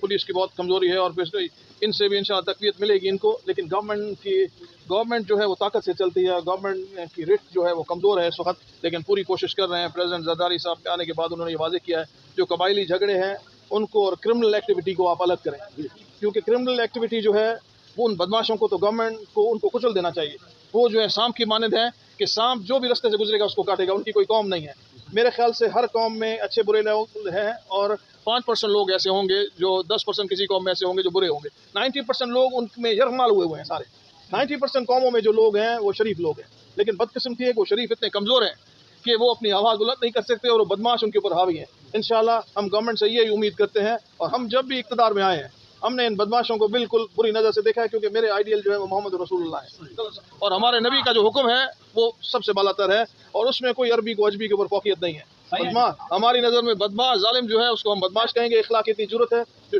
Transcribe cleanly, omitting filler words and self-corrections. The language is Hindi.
पुलिस की बहुत कमज़ोरी है और फिर इनसे भी इंशाअल्लाह तक़वियत मिलेगी इनको। लेकिन गवर्नमेंट जो है वो ताकत से चलती है, गवर्नमेंट की रिट जो है वो कमज़ोर है इस वक्त, लेकिन पूरी कोशिश कर रहे हैं। प्रेसिडेंट ज़रदारी साहब के आने के बाद उन्होंने ये वाज़ेह किया है जो कबायली झगड़े हैं उनको और क्रिमिनल एक्टिविटी को आप अलग करें, क्योंकि क्रिमिनल एक्टिविटी जो है वो उन बदमाशों को तो गवर्नमेंट को उनको कुचल देना चाहिए। वो जो है सांप की मानद है कि सांप जो भी रास्ते से गुजरेगा उसको काटेगा, उनकी कोई कौम नहीं है। मेरे ख्याल से हर कौम में अच्छे बुरे लोग हैं और 5% लोग ऐसे होंगे जो 10% किसी कौम में ऐसे होंगे जो बुरे होंगे। 90% लोग उनमें यरमाल हुए हैं सारे। 90% कौमों में जो लोग हैं वो शरीफ लोग हैं, लेकिन बदकिस्मती है कि वो शरीफ इतने कमज़ोर हैं कि वो अपनी आवाज़ बुलंद नहीं कर सकते और वो बदमाश उनके ऊपर हावी हैं। इंशाअल्लाह हम गवर्नमेंट से यही उम्मीद करते हैं और हम जब भी इक़्तिदार में आए हैं हमने इन बदमाशों को बिल्कुल बुरी नज़र से देखा है, क्योंकि मेरे आइडियल जो है वो मोहम्मद रसूलुल्लाह है और हमारे नबी का जो हुक्म है वो सबसे बालातर है और उसमें कोई अरबी को अजबी के ऊपर फौकियत नहीं है। बदमाश हमारी नज़र में बदमाश जालिम जो है उसको हम बदमाश कहेंगे। इखलाक की इतनी जरूरत है जो